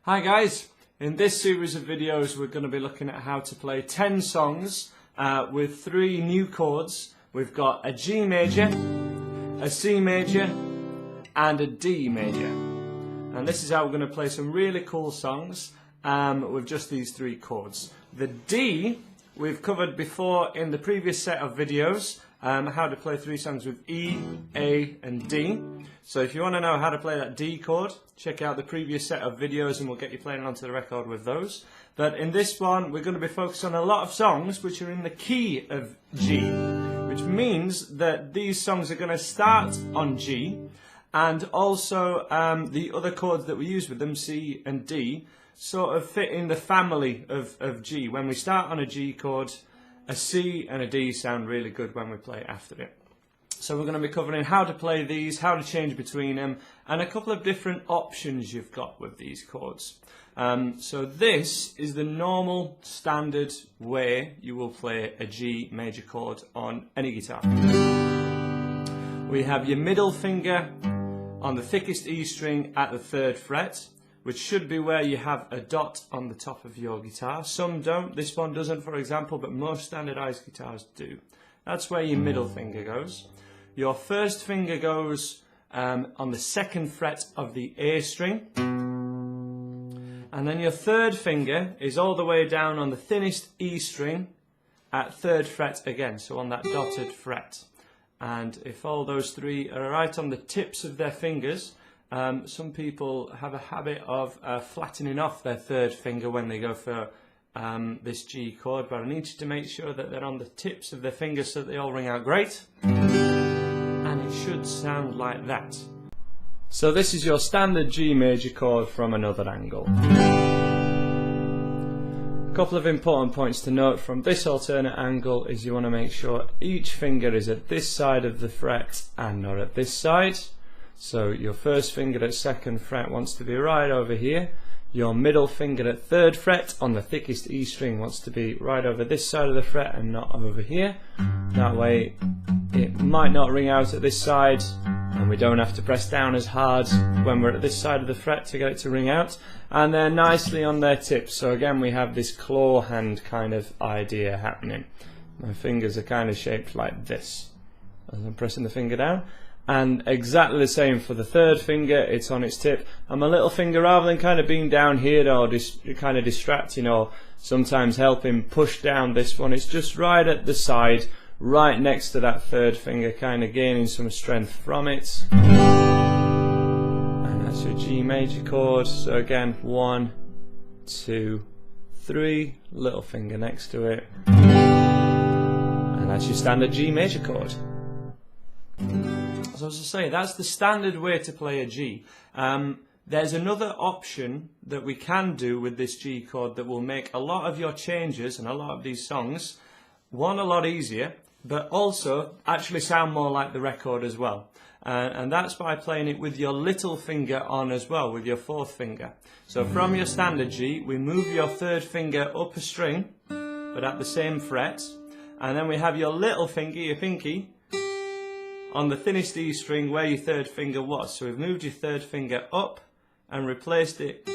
Hi guys, in this series of videos we're going to be looking at how to play 10 songs with 3 new chords. We've got a G major, a C major and a D major. And this is how we're going to play some really cool songs with just these 3 chords. The D we've covered before in the previous set of videos, how to play 3 songs with E, A and D. So if you want to know how to play that D chord, check out the previous set of videos and we'll get you playing onto the record with those. But in this one we're going to be focused on a lot of songs which are in the key of G, which means that these songs are going to start on G, and also the other chords that we use with them, C and D, sort of fit in the family of G. When we start on a G chord, a C and a D sound really good when we play after it. So we're going to be covering how to play these, how to change between them, and a couple of different options you've got with these chords. So this is the normal standard way you will play a G major chord on any guitar. We have your middle finger on the thickest E string at the 3rd fret, which should be where you have a dot on the top of your guitar. Some don't, this one doesn't for example, but most standardized guitars do. That's where your middle finger goes. Your first finger goes on the 2nd fret of the A string. And then your 3rd finger is all the way down on the thinnest E string at 3rd fret again, so on that dotted fret. And if all those 3 are right on the tips of their fingers, some people have a habit of flattening off their 3rd finger when they go for this G chord, but I need you to make sure that they're on the tips of their fingers so that they all ring out great. And it should sound like that. So this is your standard G major chord from another angle. A couple of important points to note from this alternate angle is you want to make sure each finger is at this side of the fret and not at this side. So your first finger at 2nd fret wants to be right over here. Your middle finger at 3rd fret on the thickest E string wants to be right over this side of the fret and not over here. That way it might not ring out at this side and we don't have to press down as hard when we're at this side of the fret to get it to ring out. And they're nicely on their tips, so again we have this claw hand kind of idea happening. My fingers are kind of shaped like this as I'm pressing the finger down. And exactly the same for the 3rd finger, it's on its tip, and my little finger, rather than kind of being down here or kind of distracting or sometimes helping push down this one, it's just right at the side, right next to that 3rd finger, kind of gaining some strength from it. And that's your G major chord. So again, 1, 2, 3, little finger next to it, and that's your standard G major chord. So as I say, that's the standard way to play a G. There's another option that we can do with this G chord that will make a lot of your changes and a lot of these songs, one, a lot easier, but also actually sound more like the record as well. And that's by playing it with your little finger on as well, with your 4th finger. So from your standard G, we move your 3rd finger up a string, but at the same fret, and then we have your little finger, your pinky, on the thinnest E string where your 3rd finger was. So we've moved your 3rd finger up and replaced it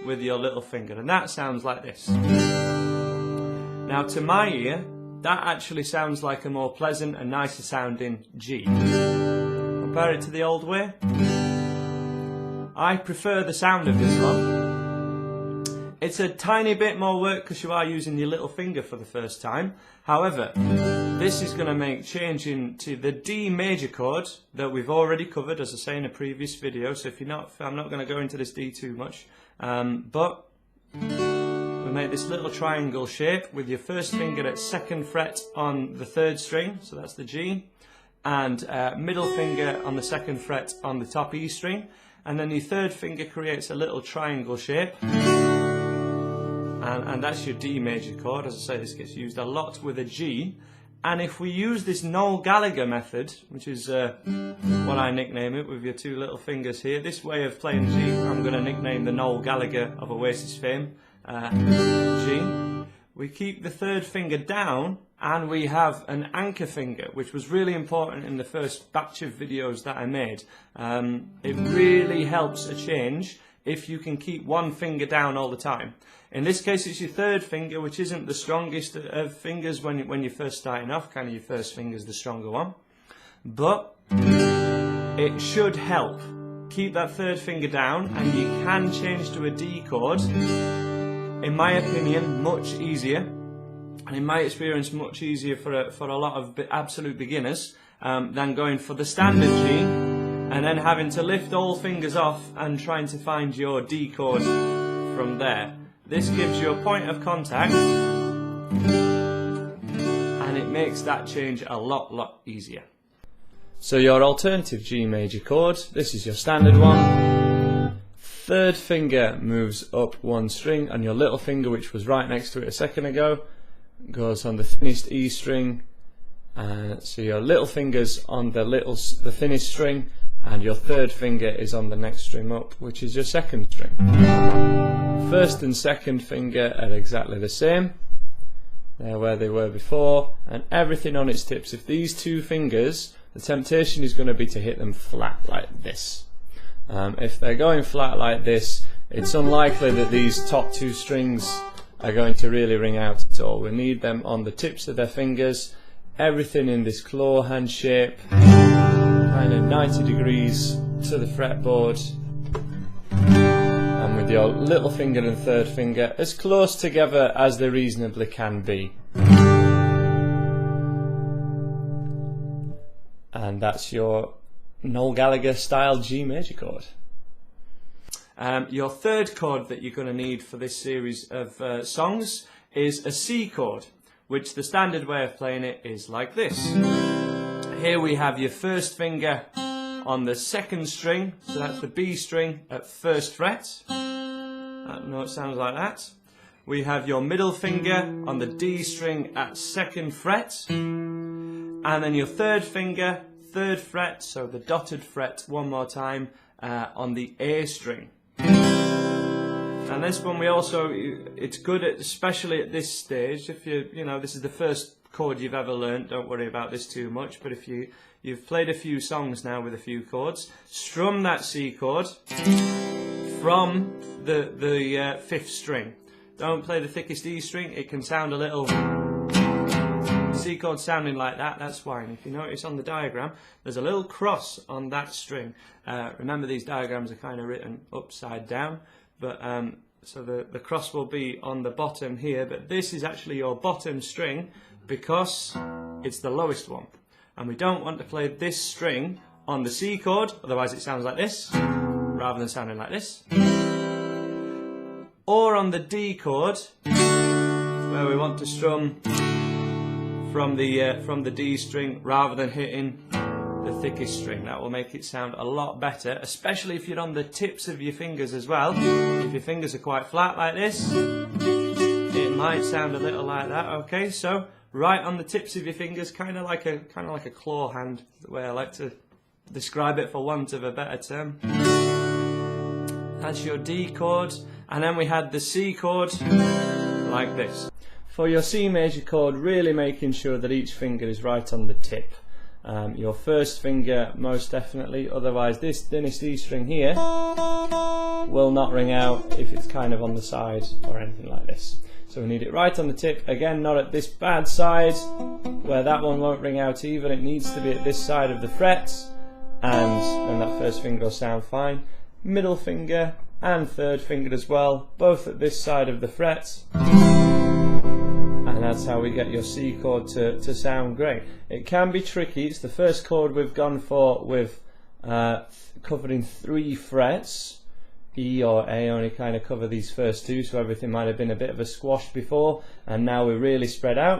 with your little finger, and that sounds like this. Now to my ear, that actually sounds like a more pleasant and nicer sounding G. Compare it to the old way. I prefer the sound of this one. It's a tiny bit more work because you are using your little finger for the first time. However, this is going to make changing to the D major chord that we've already covered, as I say in a previous video. So if you're not, I'm not going to go into this D too much. But we make this little triangle shape with your first finger at 2nd fret on the 3rd string, so that's the G, and middle finger on the 2nd fret on the top E string, and then your 3rd finger creates a little triangle shape. And that's your D major chord. As I say, this gets used a lot with a G. And if we use this Noel Gallagher method, which is what I nickname it with your 2 little fingers here, this way of playing G, I'm going to nickname the Noel Gallagher of Oasis fame, G. We keep the 3rd finger down and we have an anchor finger, which was really important in the first batch of videos that I made. It really helps a change if you can keep one finger down all the time. In this case it's your third finger, which isn't the strongest of fingers when you're first starting off. Kind of your first finger's the stronger one, but it should help. Keep that third finger down and you can change to a D chord, in my opinion much easier, and in my experience much easier for a lot of absolute beginners than going for the standard G and then having to lift all fingers off and trying to find your D chord from there. This gives you a point of contact and it makes that change a lot easier. So your alternative G major chord, this is your standard one. Third finger moves up one string, and your little finger, which was right next to it a second ago, goes on the thinnest E string. So your little finger's on the thinnest string, and your third finger is on the next string up, which is your second string. First and second finger are exactly the same. They're where they were before, and everything on its tips. If these two fingers, the temptation is going to be to hit them flat like this. If they're going flat like this, it's unlikely that these top two strings are going to really ring out at all. We need them on the tips of their fingers, everything in this claw hand shape, kind of 90 degrees to the fretboard, and with your little finger and third finger as close together as they reasonably can be. And that's your Noel Gallagher style G major chord. Your third chord that you're going to need for this series of songs is a C chord, which the standard way of playing it is like this. Here we have your first finger on the second string, so that's the B string at first fret. That note sounds like that. We have your middle finger on the D string at second fret, and then your third finger, third fret, so the dotted fret one more time, on the A string. And this one it's good especially at this stage, if this is the first chord you've ever learnt, don't worry about this too much, but if you've played a few songs now with a few chords, strum that C chord from the fifth string. Don't play the thickest E string, it can sound a little C chord sounding like that, that's fine. If you notice on the diagram, there's a little cross on that string. Remember, these diagrams are kind of written upside down, but so the cross will be on the bottom here, but this is actually your bottom string because it's the lowest one. And we don't want to play this string on the C chord, otherwise it sounds like this, rather than sounding like this. Or on the D chord, where we want to strum from the D string rather than hitting the thickest string. That will make it sound a lot better, especially if you're on the tips of your fingers as well. If your fingers are quite flat like this, it might sound a little like that. Okay, so right on the tips of your fingers, kind of like a claw hand, the way I like to describe it for want of a better term. That's your D chord, and then we had the C chord like this. For your C major chord, really making sure that each finger is right on the tip. Your first finger most definitely, otherwise this thinnest E string here will not ring out if it's kind of on the side or anything like this. So we need it right on the tip, again not at this bad side where that one won't ring out either. It needs to be at this side of the frets, and then that first finger will sound fine. Middle finger and third finger as well, both at this side of the frets. And that's how we get your C chord to sound great. It can be tricky. It's the first chord we've gone for with covering 3 frets. E or A only kind of cover these first 2, so everything might have been a bit of a squash before, and now we're really spread out.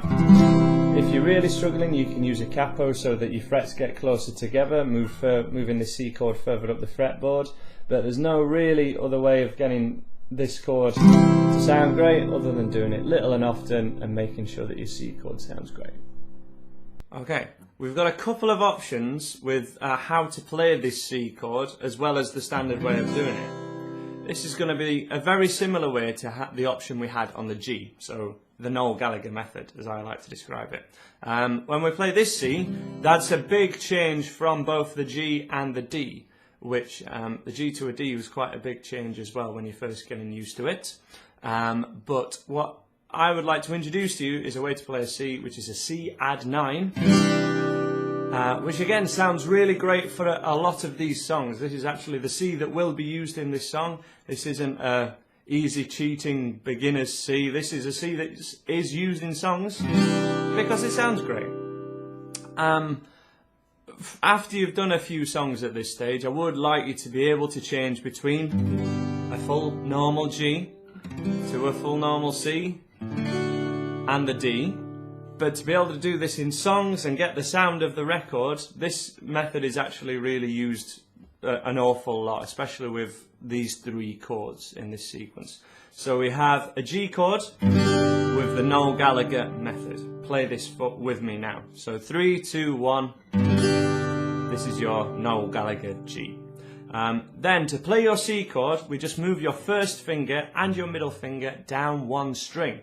If you're really struggling, you can use a capo so that your frets get closer together, moving the C chord further up the fretboard, but there's no really other way of getting this chord to sound great other than doing it little and often and making sure that your C chord sounds great. Okay, we've got a couple of options with how to play this C chord as well as the standard way of doing it. This is going to be a very similar way to the option we had on the G, so the Noel Gallagher method as I like to describe it. When we play this C, that's a big change from both the G and the D. which the G to a D was quite a big change as well when you're first getting used to it. But what I would like to introduce to you is a way to play a C, which is a C add 9, which again sounds really great for a lot of these songs. This is actually the C that will be used in this song. This isn't a easy cheating beginner's C. This is a C that is used in songs because it sounds great. After you've done a few songs at this stage, I would like you to be able to change between a full normal G to a full normal C and the D. But to be able to do this in songs and get the sound of the record, this method is actually really used an awful lot, especially with these 3 chords in this sequence. So we have a G chord with the Noel Gallagher method. Play this with me now. So 3, 2, 1. This is your Noel Gallagher G. Then to play your C chord, we just move your first finger and your middle finger down 1 string.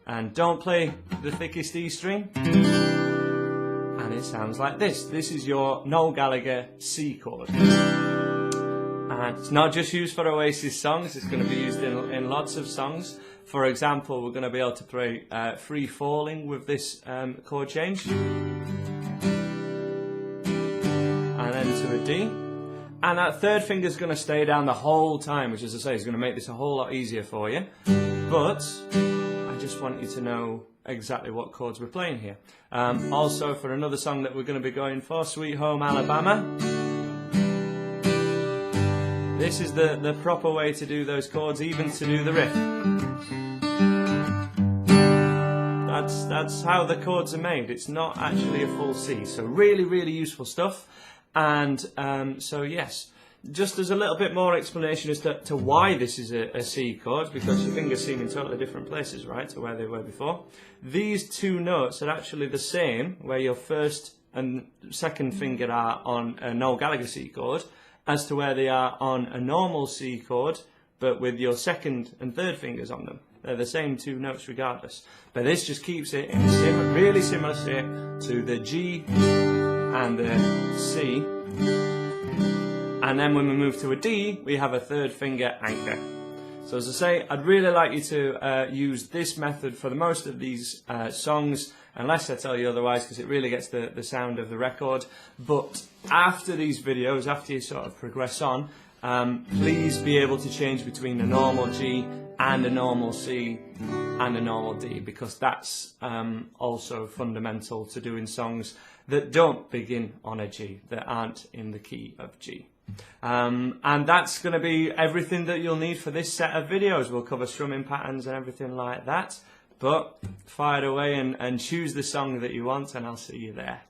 And don't play the thickest E string. And it sounds like this. This is your Noel Gallagher C chord. And it's not just used for Oasis songs, it's going to be used in lots of songs. For example, we're going to be able to play Free Falling with this chord change. And then to a D. And that third finger is going to stay down the whole time, which, as I say, is going to make this a whole lot easier for you. But I just want you to know exactly what chords we're playing here. Also, for another song that we're going to be going for, Sweet Home Alabama. This is the proper way to do those chords, even to do the riff. That's how the chords are made. It's not actually a full C. So really, really useful stuff. And so yes, just as a little bit more explanation as to why this is a C chord, because your fingers seem in totally different places, right, to where they were before. These 2 notes are actually the same, where your first and second finger are on a Noel Gallagher C chord, as to where they are on a normal C chord, but with your second and third fingers on them. They're the same 2 notes regardless. But this just keeps it in a really similar state to the G and the C. And then when we move to a D, we have a third finger anchor. So as I say, I'd really like you to use this method for the most of these songs, unless I tell you otherwise, because it really gets the sound of the record. But after these videos, after you sort of progress on, please be able to change between a normal G and a normal C and a normal D, because that's also fundamental to doing songs that don't begin on a G, that aren't in the key of G. And that's going to be everything that you'll need for this set of videos. We'll cover strumming patterns and everything like that. But fire away and choose the song that you want, and I'll see you there.